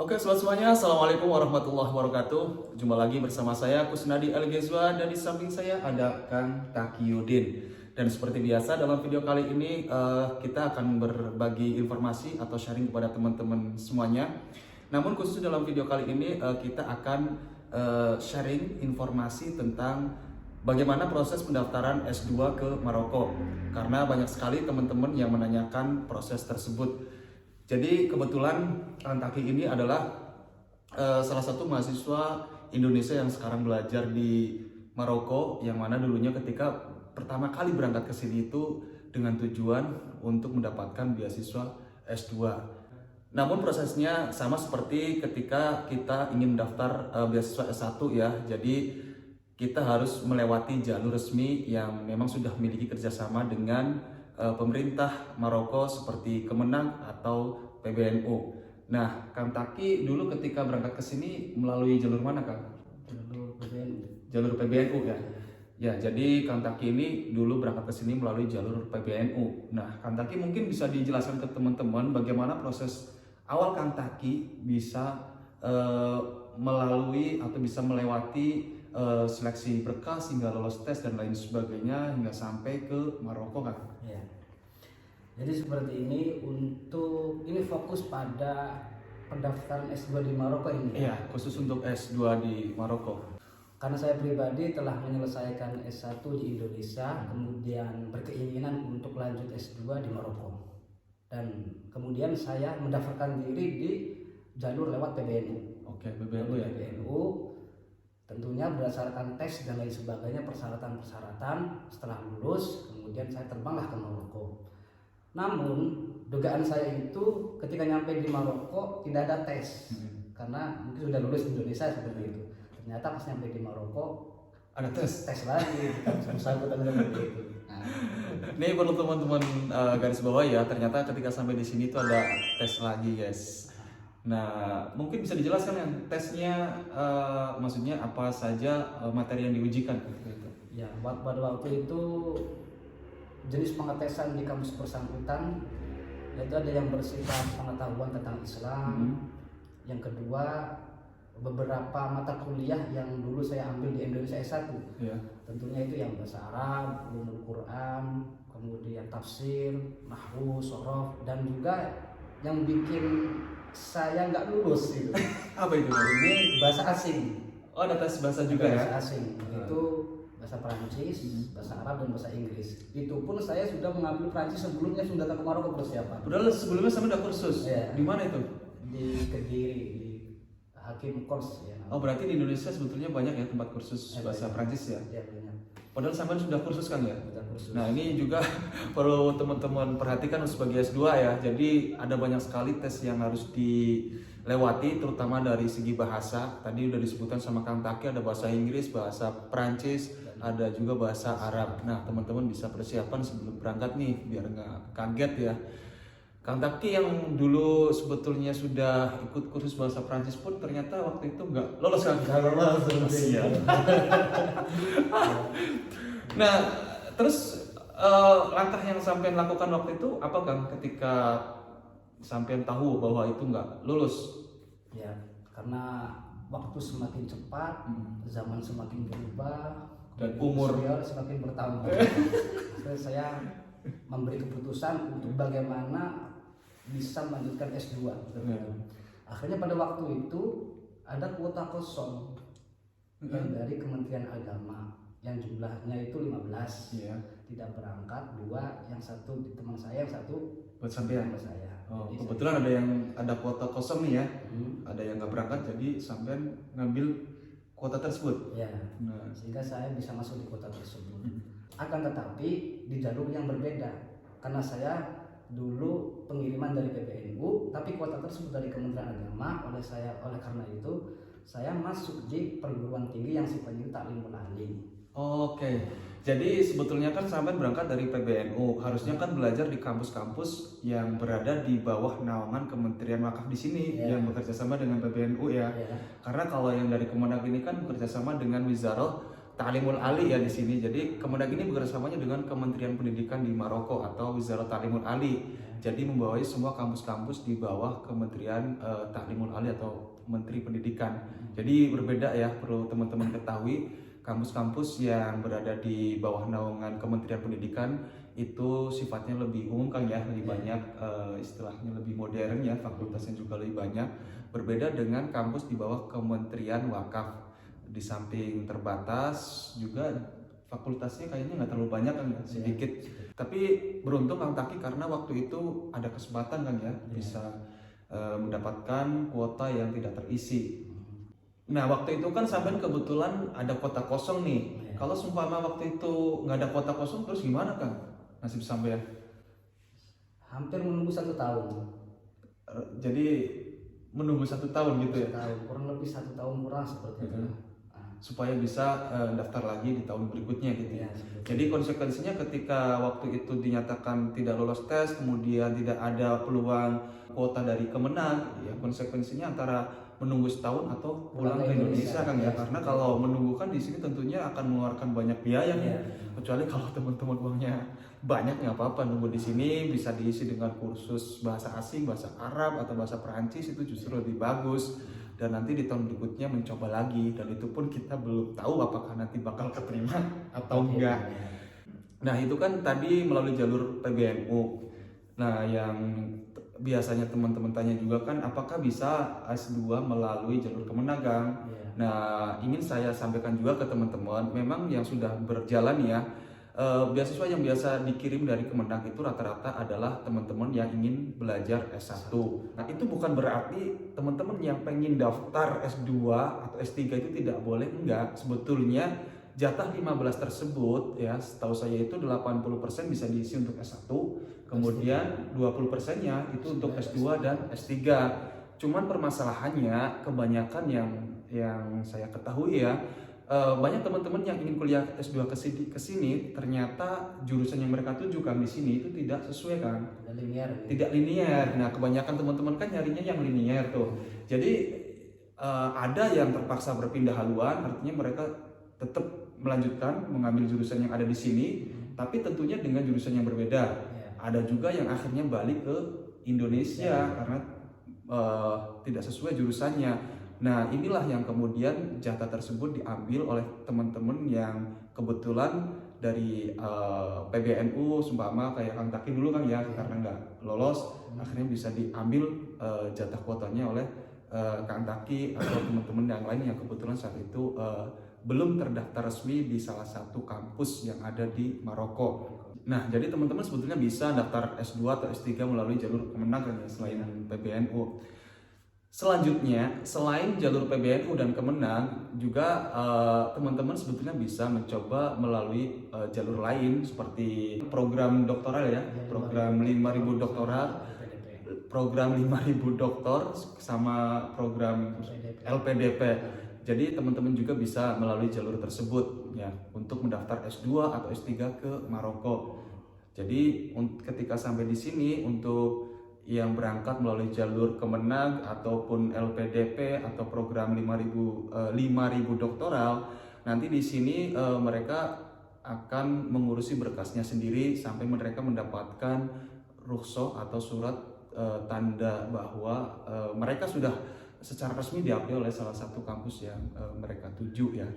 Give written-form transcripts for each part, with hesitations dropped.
Oke, sobat semuanya, Assalamualaikum warahmatullahi wabarakatuh. Jumpa lagi bersama saya, Kusnadi Al-Ghezwa, dan di samping saya ada Kang Taqiyuddin. Dan seperti biasa, dalam video kali ini kita akan berbagi informasi atau sharing kepada teman-teman semuanya. Namun khusus dalam video kali ini kita akan sharing informasi tentang bagaimana proses pendaftaran S2 ke Maroko. Karena banyak sekali teman-teman yang menanyakan proses tersebut. Jadi kebetulan Kang Taki ini adalah salah satu mahasiswa Indonesia yang sekarang belajar di Maroko, yang mana dulunya ketika pertama kali berangkat ke sini itu dengan tujuan untuk mendapatkan beasiswa S2. Namun prosesnya sama seperti ketika kita ingin mendaftar beasiswa S1 ya. Jadi kita harus melewati jalur resmi yang memang sudah memiliki kerjasama dengan pemerintah Maroko seperti Kemenang atau PBNU. Nah, Kang Taki dulu ketika berangkat ke sini melalui jalur mana, Kang? Jalur PBNU. Jalur PBNU ya. Ya, jadi Kang Taki ini dulu berangkat ke sini melalui jalur PBNU. Nah, Kang Taki mungkin bisa dijelaskan ke teman-teman bagaimana proses awal Kang Taki bisa melalui atau bisa melewati seleksi berkas hingga lolos tes dan lain sebagainya hingga sampai ke Maroko, Kang. Ya. Jadi seperti ini ini fokus pada pendaftaran S2 di Maroko ini. Iya, khusus untuk S2 di Maroko. Karena saya pribadi telah menyelesaikan S1 di Indonesia, kemudian berkeinginan untuk lanjut S2 di Maroko. Dan kemudian saya mendaftarkan diri di jalur lewat PBNU. Oke, PBNU ya. PBNU tentunya berdasarkan tes dan lain sebagainya, persyaratan-persyaratan. Setelah lulus kemudian saya terbanglah ke Maroko. Namun dugaan saya itu ketika nyampe di Maroko tidak ada tes, karena mungkin sudah lulus di Indonesia seperti itu. Ternyata pas nyampe di Maroko Ada tes. tes lagi, bersangkutan seperti itu. Nah, Ini perlu teman-teman garis bawah ya, ternyata ketika sampai di sini itu ada tes lagi, guys. Nah, mungkin bisa dijelaskan yang tesnya maksudnya apa saja materi yang diujikan gitu. ya pada waktu itu jenis pengetesan di kampus bersangkutan yaitu ada yang bersifat pengetahuan tentang Islam. Yang kedua, beberapa mata kuliah yang dulu saya ambil di Indonesia S1. Ya. Tentunya itu yang bahasa Arab, ulumul Quran, kemudian tafsir, nahwu, shorof, dan juga yang bikin saya nggak lulus gitu. Apa itu? Ini bahasa asing. Oh, ada tes bahasa juga ya? Bahasa asing. Itu bahasa Perancis, bahasa Arab, dan bahasa Inggris. Itu pun saya sudah mengambil Perancis sebelumnya, sudah datang ke Maroko persiapan. Padahal sebelumnya sama udah kursus. Iya. Di mana itu? Di Kediri, di Hakim Kors ya. Oh, berarti di Indonesia sebetulnya banyak ya tempat kursus bahasa banyak. Prancis ya? Ya banyak. Padahal sampai sudah kursus kan ya? Sudah kursus. Nah, ini juga perlu teman-teman perhatikan sebagai S2 ya. Jadi ada banyak sekali tes yang harus dilewati, terutama dari segi bahasa. Tadi udah disebutkan sama Kang Taki, ada bahasa Inggris, bahasa Prancis, ada juga bahasa Arab. Nah, teman-teman bisa persiapan sebelum berangkat nih, biar nggak kaget ya. Kang Taki yang dulu sebetulnya sudah ikut kursus bahasa Prancis pun ternyata waktu itu nggak lolos kan? Nggak lolos, Kasihan. Nah, terus langkah yang sampean lakukan waktu itu apa, Kang, ketika sampean tahu bahwa itu nggak lulus? Ya, karena waktu semakin cepat, zaman semakin berubah, Dan umur semakin bertambah. Saya memberi keputusan untuk bagaimana bisa melanjutkan S2. Akhirnya pada waktu itu ada kuota kosong yang dari Kementerian Agama yang jumlahnya itu 15. Iya. Tidak berangkat 2, yang satu di teman saya, yang satu Buat sampean. sama saya. Oh, Jadi kebetulan ada kuota kosong nih ya. Ada yang nggak berangkat, jadi sampean ngambil kuota tersebut. ya, Nah, sehingga saya bisa masuk di kota tersebut. Akan tetapi di jalur yang berbeda, karena saya dulu pengiriman dari PBNU, tapi kuota tersebut dari Kementerian Agama. Oleh karena itu saya masuk di perguruan tinggi yang sifatnya taklimul aliyah. Oke, jadi sebetulnya kan sampean berangkat dari PBNU, harusnya kan belajar di kampus-kampus yang berada di bawah naungan Kementerian Wakaf di sini yang bekerja sama dengan PBNU ya. Karena kalau yang dari Kemenag ini kan bekerja sama dengan Wizarah Ta'limul Ali ya di sini. Jadi Kemenag ini bekerjasamanya dengan Kementerian Pendidikan di Maroko atau Wizarah Ta'limul Ali. Jadi membawahi semua kampus-kampus di bawah Kementerian Taklimul Aliyah atau Menteri Pendidikan. Jadi berbeda ya, perlu teman-teman ketahui, kampus-kampus yang berada di bawah naungan Kementerian Pendidikan itu sifatnya lebih umum kan ya, lebih banyak istilahnya lebih modern ya, fakultasnya juga lebih banyak. Berbeda dengan kampus di bawah Kementerian Wakaf, di samping terbatas juga fakultasnya kayaknya nggak terlalu banyak kan ya, sedikit. Tapi beruntung Kang Taki karena waktu itu ada kesempatan kan ya, bisa mendapatkan kuota yang tidak terisi. Nah waktu itu kan sampean kebetulan ada kuota kosong nih. Kalau seumpama waktu itu nggak ada kuota kosong terus gimana Kang nasib sampean? Hampir menunggu 1 tahun. Jadi menunggu 1 tahun gitu ya? 1 tahun, kurang lebih 1 tahun kurang seperti itu. Supaya bisa daftar lagi di tahun berikutnya gitu ya. Jadi konsekuensinya ketika waktu itu dinyatakan tidak lolos tes, kemudian tidak ada peluang kuota dari Kemenag, ya konsekuensinya antara menunggu setahun atau pulang ke Indonesia kan ya. Karena kalau menunggu kan di sini tentunya akan mengeluarkan banyak biaya nih. Kecuali kalau teman-teman uangnya banyak nggak apa-apa, nunggu di sini bisa diisi dengan kursus bahasa asing, bahasa Arab atau bahasa Perancis, itu justru lebih bagus. Dan nanti di tahun berikutnya mencoba lagi, dan itu pun kita belum tahu apakah nanti bakal keterima atau enggak. Nah itu kan tadi melalui jalur PBNU. Nah yang biasanya teman-teman tanya juga kan apakah bisa S2 melalui jalur Kemenagang. Nah ingin saya sampaikan juga ke teman-teman, memang yang sudah berjalan ya, beasiswa yang biasa dikirim dari Kemenag itu rata-rata adalah teman-teman yang ingin belajar S1. Nah itu bukan berarti teman-teman yang pengen daftar S2 atau S3 itu tidak boleh, enggak. Sebetulnya jatah 15 tersebut ya, setahu saya itu 80% bisa diisi untuk S1, kemudian 20%-nya itu untuk S2 dan S3. Cuman permasalahannya kebanyakan yang saya ketahui ya, banyak teman-teman yang ingin kuliah S2 ke sini ternyata jurusan yang mereka tuju kan di sini itu tidak sesuai kan, tidak linear. Nah kebanyakan teman-teman kan nyarinya yang linear tuh. Jadi ada yang terpaksa berpindah haluan, artinya mereka tetap melanjutkan mengambil jurusan yang ada di sini, tapi tentunya dengan jurusan yang berbeda. Ada juga yang akhirnya balik ke Indonesia karena tidak sesuai jurusannya. Nah inilah yang kemudian jatah tersebut diambil oleh teman-teman yang kebetulan dari PBNU, seumpama kayak Kang Taki dulu kan ya, karena nggak lolos akhirnya bisa diambil jatah kuotanya oleh Kang Taki atau teman-teman yang lain yang kebetulan saat itu belum terdaftar resmi di salah satu kampus yang ada di Maroko. Nah jadi teman-teman sebetulnya bisa daftar S2 atau S3 melalui jalur Kemenag ya, selain PBNU. Selanjutnya, selain jalur PBNU dan Kemenag, juga teman-teman sebetulnya bisa mencoba melalui jalur lain seperti program doktoral ya, program 5.000 doktoral, program 5.000 doktor sama program LPDP. Jadi teman-teman juga bisa melalui jalur tersebut ya untuk mendaftar S2 atau S3 ke Maroko. Jadi ketika sampai di sini, untuk yang berangkat melalui jalur Kemenag ataupun LPDP atau program 5.000 doktoral, nanti di sini mereka akan mengurusi berkasnya sendiri sampai mereka mendapatkan rukhsah atau surat tanda bahwa mereka sudah secara resmi diambil oleh salah satu kampus yang mereka tuju ya.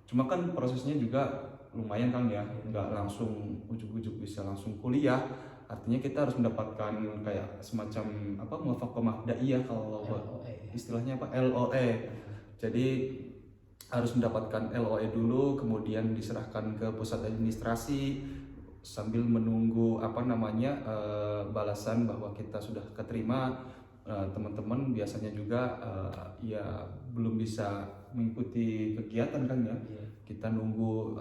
Cuma kan prosesnya juga lumayan kan ya, nggak langsung ujuk-ujuk bisa langsung kuliah. Artinya kita harus mendapatkan kayak semacam apa, muwafaqah daiyah, kalau istilahnya apa, LOE. Jadi harus mendapatkan LOE dulu, kemudian diserahkan ke pusat administrasi sambil menunggu apa namanya balasan bahwa kita sudah keterima. Teman-teman biasanya juga ya belum bisa mengikuti kegiatan kan ya. Kita nunggu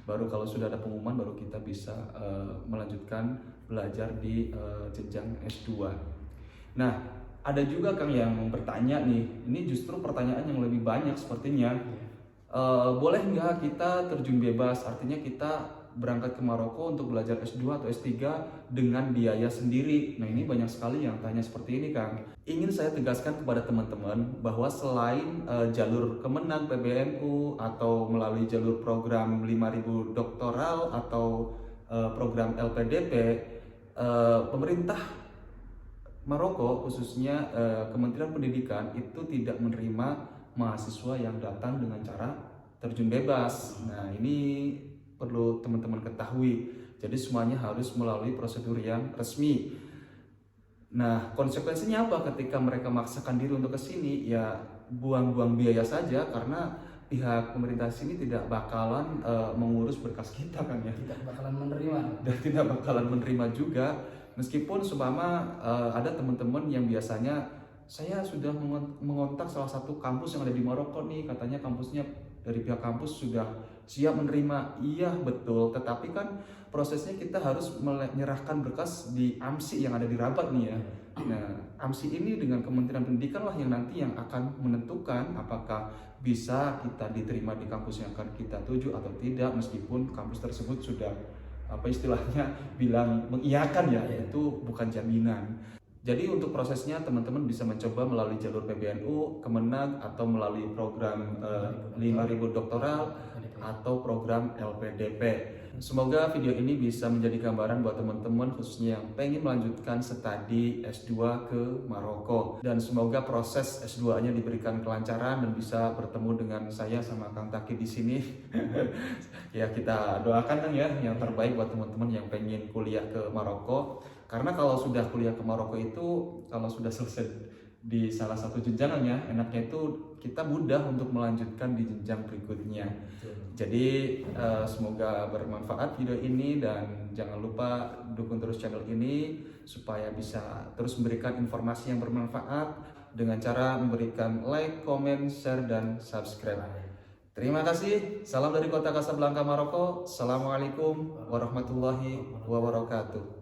baru kalau sudah ada pengumuman baru kita bisa melanjutkan belajar di jenjang S2. Nah, ada juga Kang yang bertanya nih, ini justru pertanyaan yang lebih banyak sepertinya. Boleh nggak kita terjun bebas? Artinya kita berangkat ke Maroko untuk belajar S2 atau S3 dengan biaya sendiri. Nah ini banyak sekali yang tanya seperti ini Kang. Ingin saya tegaskan kepada teman-teman bahwa selain jalur Kemenag, PBNU atau melalui jalur program 5.000 doktoral atau program LPDP, pemerintah Maroko khususnya Kementerian Pendidikan itu tidak menerima mahasiswa yang datang dengan cara terjun bebas. Nah, ini perlu teman-teman ketahui. Jadi semuanya harus melalui prosedur yang resmi. Nah, konsekuensinya apa ketika mereka memaksakan diri untuk ke sini? Ya buang-buang biaya saja, karena pihak pemerintah sini tidak bakalan mengurus berkas kita kan ya. Tidak bakalan menerima. Dan tidak bakalan menerima juga. Meskipun seumpama ada teman-teman yang biasanya saya sudah mengontak salah satu kampus yang ada di Maroko nih, katanya kampusnya dari pihak kampus sudah siap menerima. Iya betul, tetapi kan prosesnya kita harus menyerahkan berkas di AMSI yang ada di Rabat nih ya. Nah, AMSI ini dengan Kementerian Pendidikan lah yang nanti yang akan menentukan apakah bisa kita diterima di kampus yang akan kita tuju atau tidak, meskipun kampus tersebut sudah apa istilahnya bilang mengiyakan ya, itu bukan jaminan. Jadi untuk prosesnya teman-teman bisa mencoba melalui jalur PBNU, Kemenag, atau melalui program 5.000 doktoral atau program LPDP. Semoga video ini bisa menjadi gambaran buat teman-teman khususnya yang pengen melanjutkan studi S2 ke Maroko. Dan semoga proses S2-nya diberikan kelancaran dan bisa bertemu dengan saya sama Kang Taki di sini. Ya kita doakan kan ya yang terbaik buat teman-teman yang pengen kuliah ke Maroko. Karena kalau sudah kuliah ke Maroko itu, kalau sudah selesai di salah satu jenjang ya, enaknya itu kita mudah untuk melanjutkan di jenjang berikutnya. Jadi semoga bermanfaat video ini, dan jangan lupa dukung terus channel ini supaya bisa terus memberikan informasi yang bermanfaat dengan cara memberikan like, comment, share, dan subscribe. Terima kasih. Salam dari kota Casablanca, Maroko. Assalamualaikum warahmatullahi wabarakatuh.